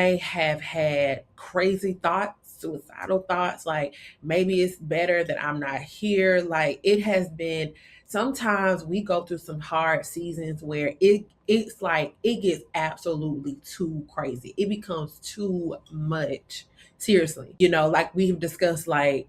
I have had crazy thoughts, suicidal thoughts, like maybe it's better that I'm not here. Like it has been sometimes we go through some hard seasons where it's like it gets absolutely too crazy. It becomes too much. Seriously. Like we've discussed, like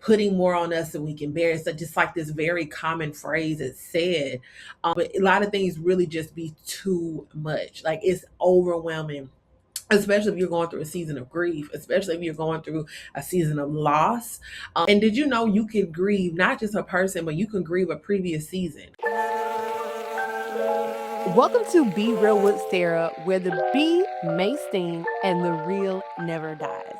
putting more on us than we can bear. So just like this very common phrase is said, but a lot of things really just be too much. Like it's overwhelming, especially if you're going through a season of grief, especially if you're going through a season of loss. And did you know you can grieve not just a person, but you can grieve a previous season? Welcome to Be Real with Sarah, where the B may sting and the real never dies.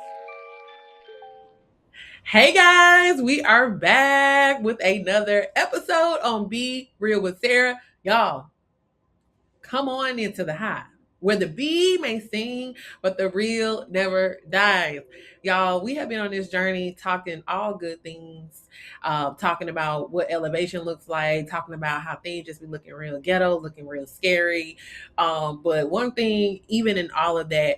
Hey guys, we are back with another episode on Be Real with Sarah. Y'all, come on into the high where the bee may sing, but the real never dies. Y'all, we have been on this journey talking all good things, talking about what elevation looks like, talking about how things just be looking real ghetto, looking real scary. But one thing, even in all of that,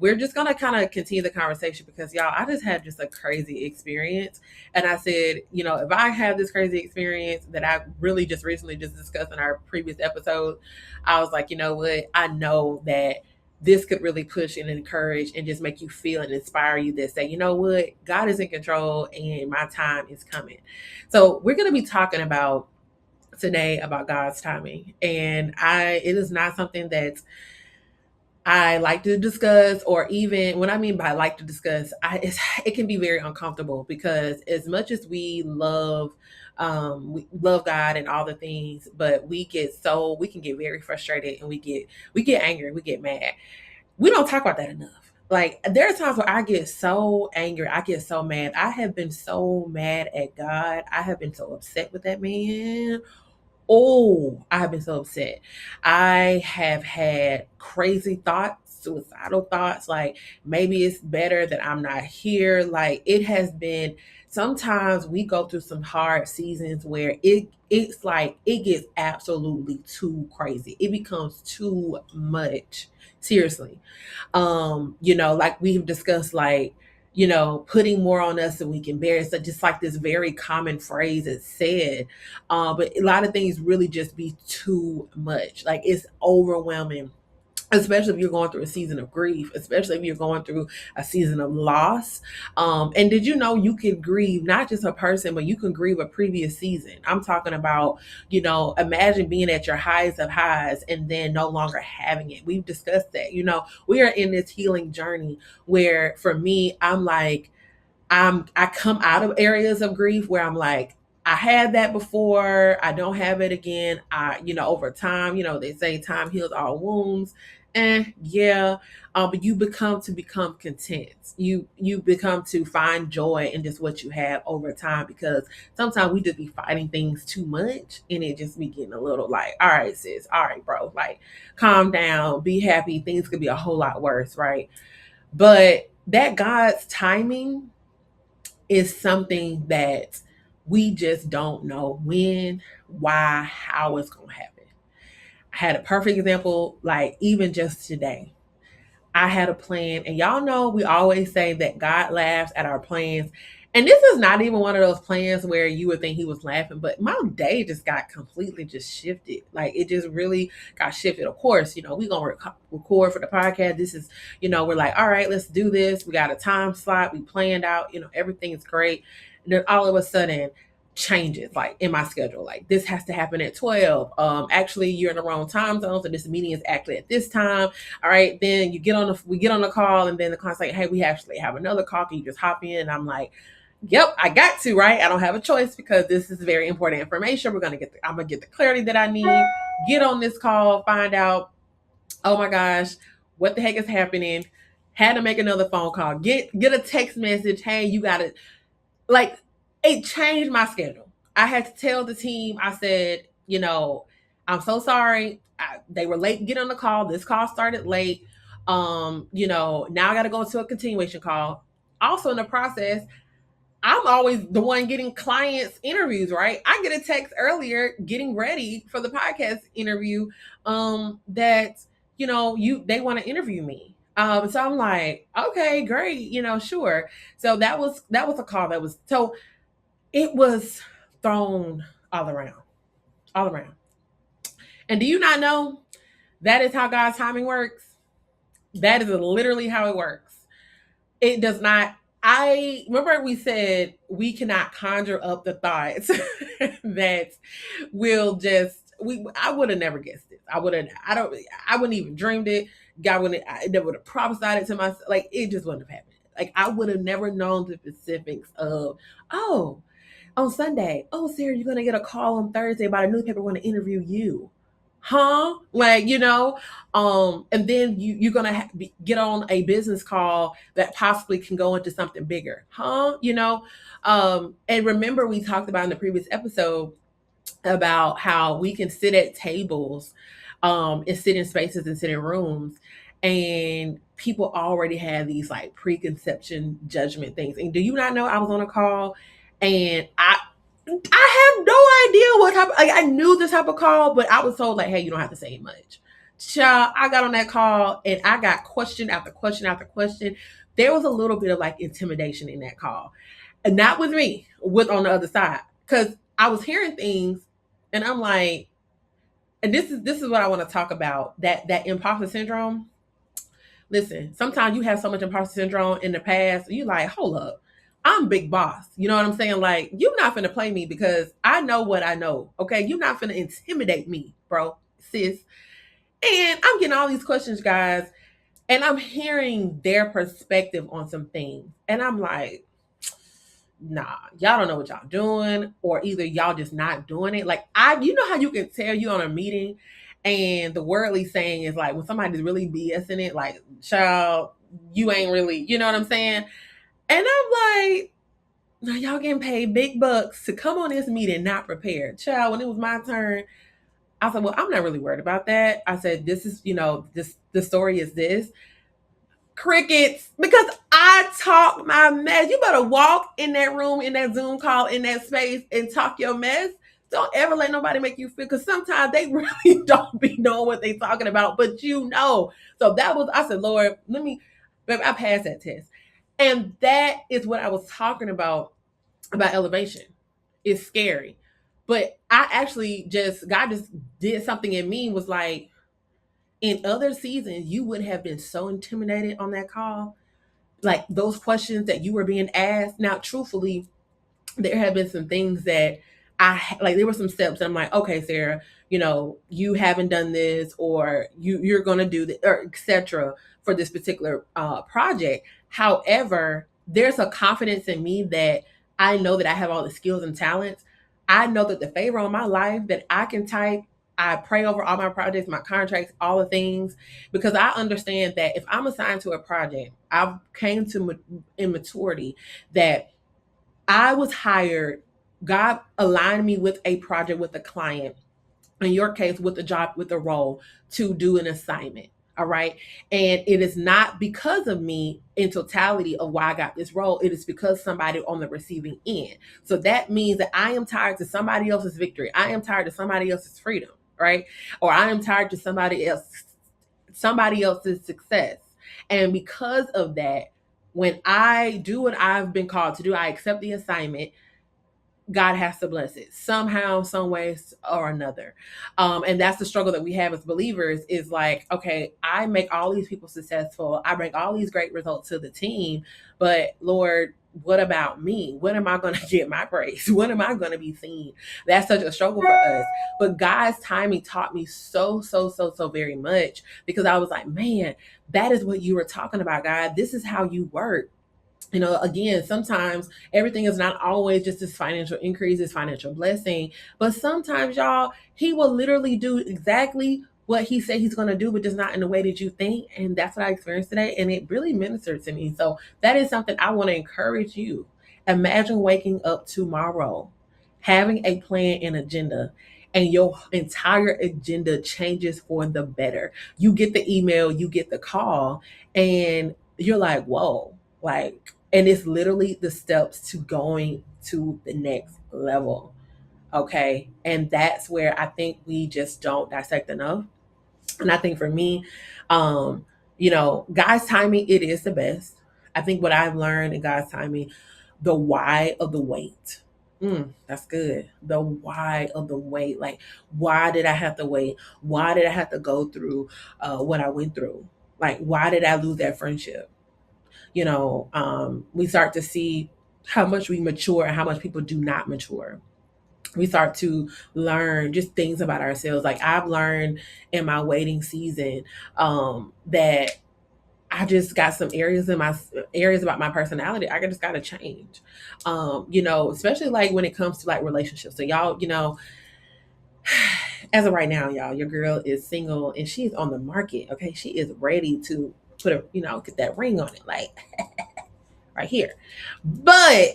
we're just going to kind of continue the conversation because, y'all, I just had just a crazy experience. And I said, if I have this crazy experience that I really just recently just discussed in our previous episode, I was like, you know what? I know that this could really push and encourage and just make you feel and inspire you that say, you know what? God is in control and my time is coming. So we're going to be talking about today about God's timing. And it is not something that I like to discuss, or even what I mean by like to discuss, it can be very uncomfortable because as much as we love God and all the things, but we can get very frustrated and we get angry, we get mad. We don't talk about that enough. Like there are times where I get so angry, I get so mad. I have been so mad at God. I have been so upset with that man. Oh, I have been so upset. I have had crazy thoughts, suicidal thoughts, like maybe it's better that I'm not here. Like it has been sometimes we go through some hard seasons where it's like it gets absolutely too crazy. It becomes too much. Seriously. Like we've discussed, like putting more on us than we can bear. So just like this very common phrase is said, but a lot of things really just be too much. Like it's overwhelming, especially if you're going through a season of grief, especially if you're going through a season of loss. And did you know you can grieve not just a person, but you can grieve a previous season? I'm talking about, imagine being at your highest of highs and then no longer having it. We've discussed that. We are in this healing journey where for me, I'm like, I come out of areas of grief where I'm like, I had that before, I don't have it again. Over time, they say time heals all wounds. Yeah. But you become content. You become to find joy in just what you have over time, because sometimes we just be fighting things too much and it just be getting a little like, all right, sis, all right, bro, like calm down, be happy. Things could be a whole lot worse, right? But that God's timing is something that we just don't know when, why, how it's going to happen. I had a perfect example, like even just today. I had a plan, and y'all know we always say that God laughs at our plans. And this is not even one of those plans where you would think he was laughing, but my day just got completely just shifted. Like it just really got shifted. Of course, we're going to record for the podcast. This is, we're like, all right, let's do this. We got a time slot. We planned out, everything is great. And then all of a sudden, changes like in my schedule, like this has to happen at 12. Actually you're in the wrong time zone, so this meeting is actually at this time. All right, then we get on the call, and then the client's like, hey, we actually have another call, can you just hop in? And I'm like, yep, I got to, right? I don't have a choice because this is very important information. I'm gonna get the clarity that I need, get on this call, find out, oh my gosh, what the heck is happening? Had to make another phone call, get a text message, hey, you got it. Like it changed my schedule. I had to tell the team, I said, I'm so sorry. They were late to get on the call. This call started late. Now I got to go into a continuation call. Also in the process, I'm always the one getting clients interviews, right? I get a text earlier getting ready for the podcast interview that they want to interview me. So I'm like, okay, great, sure. So that was a call that was so it was thrown all around, all around. And do you not know that is how God's timing works? That is literally how it works. It does not. I remember we said we cannot conjure up the thoughts that will just we. I would have never guessed it. I would have. I don't. I wouldn't even dreamed it. God wouldn't. I never would have prophesied it to myself. Like it just wouldn't have happened. Like I would have never known the specifics of. Oh, on Sunday. Oh, Sarah, you're gonna get a call on Thursday about a newspaper want to interview you. Huh? Like, and then you're gonna get on a business call that possibly can go into something bigger. Huh? And remember we talked about in the previous episode about how we can sit at tables and sit in spaces and sit in rooms and people already have these like preconception judgment things. And do you not know I was on a call and I have no idea what type. Like, I knew this type of call, but I was told like, "Hey, you don't have to say much." Child, I got on that call and I got question after question after question. There was a little bit of like intimidation in that call, and not with me, with on the other side, because I was hearing things, and I'm like, and this is what I want to talk about that imposter syndrome. Listen, sometimes you have so much imposter syndrome in the past, you like, hold up. I'm big boss. You know what I'm saying? Like, you're not finna play me because I know what I know. Okay. You're not finna intimidate me, bro, sis. And I'm getting all these questions, guys, and I'm hearing their perspective on some things. And I'm like, nah, y'all don't know what y'all doing, or either y'all just not doing it. Like you know how you can tell you on a meeting and the worldly saying is like when somebody's really BSing it, like, child, you ain't really, you know what I'm saying? And I'm like, now y'all getting paid big bucks to come on this meeting not prepared. Child, when it was my turn, I said, well, I'm not really worried about that. I said, this is, this the story is this. Crickets, because I talk my mess. You better walk in that room, in that Zoom call, in that space, and talk your mess. Don't ever let nobody make you feel, because sometimes they really don't be knowing what they talking about, but you know. So that was, I said, Lord, babe, I passed that test. And that is what I was talking about elevation. It's scary. But I actually God just did something in me, was like, in other seasons, you would have been so intimidated on that call. Like those questions that you were being asked. Now, truthfully, there have been some things that like. There were some steps that I'm like, okay, Sarah, you haven't done this, or you're gonna do this, or etc. for this particular project. However, there's a confidence in me that I know that I have all the skills and talents. I know that the favor on my life that I can type. I pray over all my projects, my contracts, all the things, because I understand that if I'm assigned to a project, I've came to in maturity that I was hired. God aligned me with a project, with a client, in your case, with a job, with a role, to do an assignment. All right. And it is not because of me in totality of why I got this role. It is because somebody on the receiving end. So that means that I am tied to somebody else's victory. I am tied to somebody else's freedom, right? Or I am tied to somebody else's success. And because of that, when I do what I've been called to do, I accept the assignment. God has to bless it somehow, some ways or another. And that's the struggle that we have as believers, is like, okay, I make all these people successful. I bring all these great results to the team. But Lord, what about me? When am I going to get my praise? When am I going to be seen? That's such a struggle for us. But God's timing taught me so, so, so, so very much, because I was like, man, that is what you were talking about, God. This is how you work. Again, sometimes everything is not always just this financial increase, this financial blessing, but sometimes, y'all, he will literally do exactly what he said he's going to do, but just not in the way that you think. And that's what I experienced today. And it really ministered to me. So that is something I want to encourage you. Imagine waking up tomorrow, having a plan and agenda, and your entire agenda changes for the better. You get the email, you get the call, and you're like, whoa, like, and it's literally the steps to going to the next level. Okay. And that's where I think we just don't dissect enough. And I think for me, God's timing, it is the best. I think what I've learned in God's timing, the why of the wait. That's good. The why of the wait. Like, why did I have to wait? Why did I have to go through what I went through? Like, why did I lose that friendship? We start to see how much we mature and how much people do not mature. We start to learn just things about ourselves. Like, I've learned in my waiting season that I just got some areas about my personality. I just got to change. Especially like when it comes to like relationships. So y'all, as of right now, y'all, your girl is single and she's on the market. Okay, she is ready to get that ring on it, like right here. But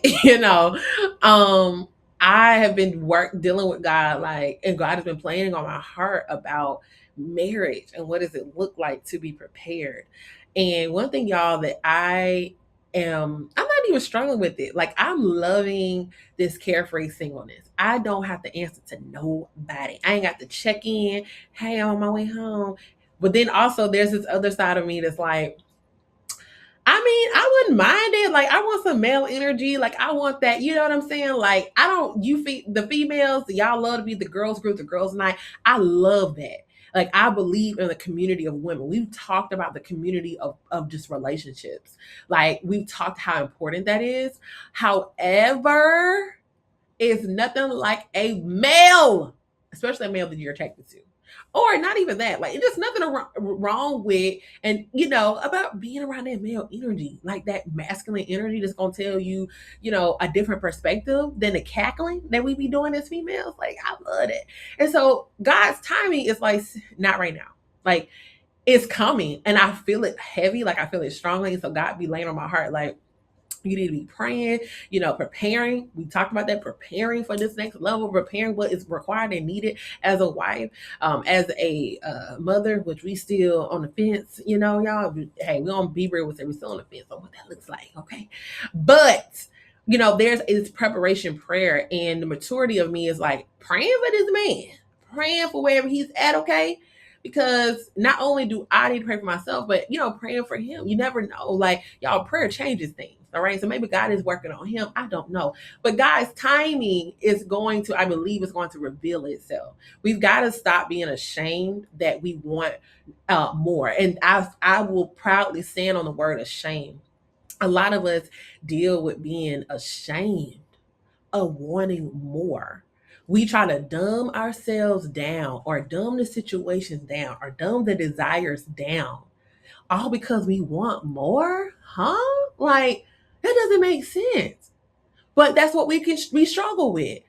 I have been dealing with God, like, and God has been playing on my heart about marriage and what does it look like to be prepared. And one thing, y'all, that I'm not even struggling with it. Like, I'm loving this carefree singleness. I don't have to answer to nobody. I ain't got to check in. Hey, I'm on my way home. But then also there's this other side of me that's like, I mean, I wouldn't mind it. Like, I want some male energy. Like, I want that. You know what I'm saying? Like, I don't. The females, y'all love to be the girls group, the girls night. I love that. Like, I believe in the community of women. We've talked about the community of just relationships. Like, we've talked how important that is. However, it's nothing like a male, especially a male that you're attracted to. Or not even that. Like, it's just nothing wrong with, and about being around that male energy, like that masculine energy that's gonna tell you, a different perspective than the cackling that we be doing as females. Like, I love it. And so God's timing is like not right now. Like, it's coming, and I feel it heavy, like I feel it strongly. And so God be laying on my heart, like, you need to be praying, preparing. We talked about that, preparing for this next level, preparing what is required and needed as a wife, as a mother, which we still on the fence, y'all. Hey, we don't be real with it. We still on the fence on what that looks like, okay? But there's is preparation prayer, and the maturity of me is like praying for this man, praying for wherever he's at, okay? Because not only do I need to pray for myself, but praying for him. You never know. Like, y'all, prayer changes things. All right. So maybe God is working on him. I don't know. But God's timing is going to, I believe, is going to reveal itself. We've got to stop being ashamed that we want more. And I will proudly stand on the word ashamed. A lot of us deal with being ashamed of wanting more. We try to dumb ourselves down or dumb the situations down or dumb the desires down, all because we want more? Huh? Like, that doesn't make sense. But that's what we struggle with.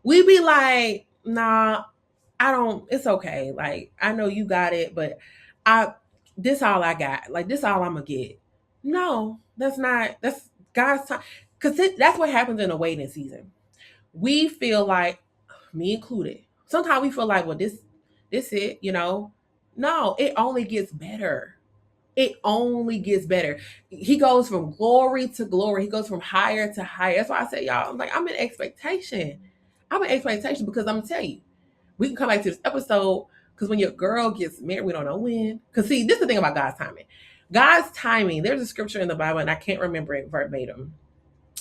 We be like, nah, I don't, it's okay. Like, I know you got it, but I this all I got. Like, this all I'm gonna get. No, that's God's time. Cause that's what happens in a waiting season. We feel like, me included, sometimes we feel like, well, this it, No, it only gets better. It only gets better. He goes from glory to glory. He goes from higher to higher. That's why I say, y'all, I'm like, I'm in expectation. I'm in expectation because I'm gonna tell you, we can come back to this episode, because when your girl gets married, we don't know when. Because see, this is the thing about God's timing. God's timing, there's a scripture in the Bible, and I can't remember it verbatim,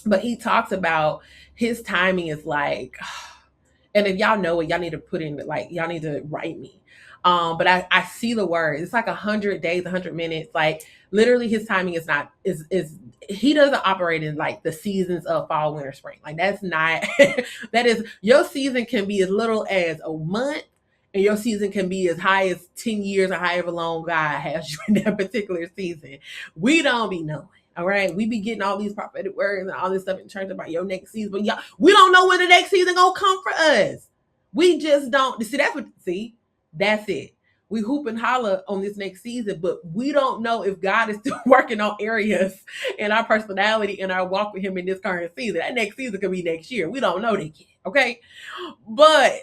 but he talks about his timing is like, and if y'all know it, y'all need to put in, like, y'all need to write me. But I see the word. It's like 100 days, 100 minutes. Like, literally, his timing is not is he doesn't operate in like the seasons of fall, winter, spring. Like, that's not that is, your season can be as little as a month, and your season can be as high as 10 years or however long God has you in that particular season. We don't be knowing. All right, we be getting all these prophetic words and all this stuff in church about your next season, but y'all, we don't know when the next season gonna come for us. We just don't. See, that's it. We hoop and holler on this next season, but we don't know if God is still working on areas in our personality and our walk with Him in this current season. That next season could be next year. We don't know that yet. Okay, but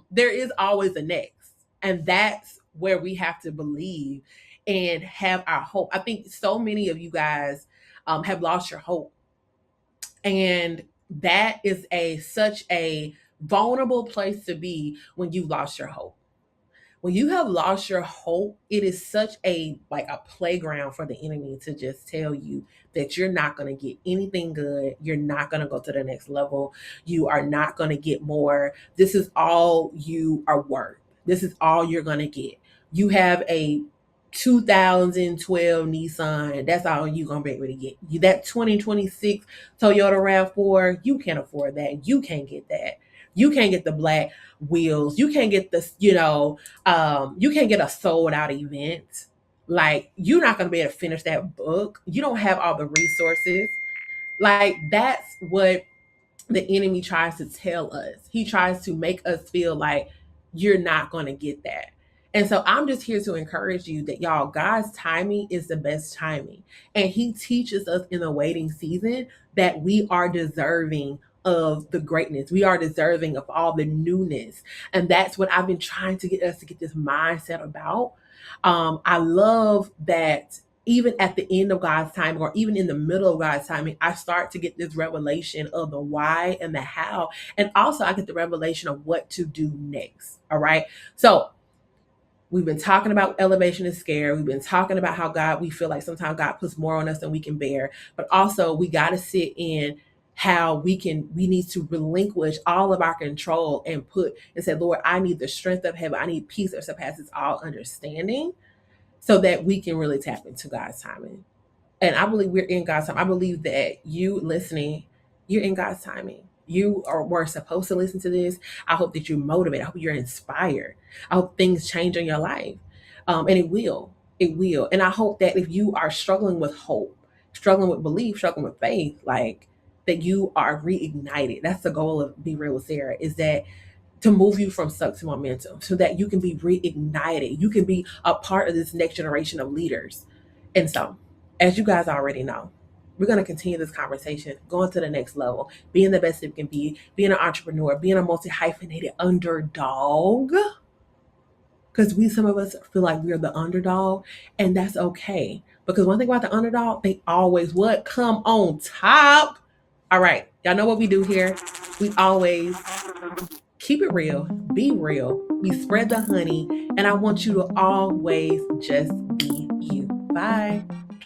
there is always a next, and that's where we have to believe and have our hope. I think so many of you guys have lost your hope, and that is such a vulnerable place to be when you lost your hope. When you have lost your hope, it is such a like a playground for the enemy to just tell you that you're not going to get anything good. You're not going to go to the next level. You are not going to get more. This is all you are worth. This is all you're going to get. You have a 2012 Nissan. That's all you're going to be able to get. You that 2026 Toyota RAV4, you can't afford that. You can't get that. You can't get the black wheels. You can't get the, you can't get a sold out event. Like, you're not going to be able to finish that book. You don't have all the resources. Like, that's what the enemy tries to tell us. He tries to make us feel like you're not going to get that. And so I'm just here to encourage you that, y'all, God's timing is the best timing. And he teaches us in the waiting season that we are deserving of the greatness. We are deserving of all the newness. And that's what I've been trying to get us to get this mindset about. I love that even at the end of God's timing, or even in the middle of God's timing, I start to get this revelation of the why and the how. And also I get the revelation of what to do next. All right. So we've been talking about elevation is scary. We've been talking about how we feel like sometimes God puts more on us than we can bear. But also we got to sit in how we need to relinquish all of our control and say, Lord, I need the strength of heaven. I need peace that surpasses all understanding, so that we can really tap into God's timing. And I believe we're in God's time. I believe that you listening, you're in God's timing. Were supposed to listen to this. I hope that you're motivated. I hope you're inspired. I hope things change in your life. And it will. It will. And I hope that if you are struggling with hope, struggling with belief, struggling with faith, like, that you are reignited. That's the goal of Be Real with Sarah, is that to move you from stuck to momentum, so that you can be reignited. You can be a part of this next generation of leaders. And so, as you guys already know, we're going to continue this conversation, going to the next level, being the best it can be, being an entrepreneur, being a multi hyphenated underdog. Because some of us feel like we're the underdog, and that's okay. Because one thing about the underdog, they always what? Come on top. All right. Y'all know what we do here. We always keep it real, be real, we spread the honey, and I want you to always just be you. Bye.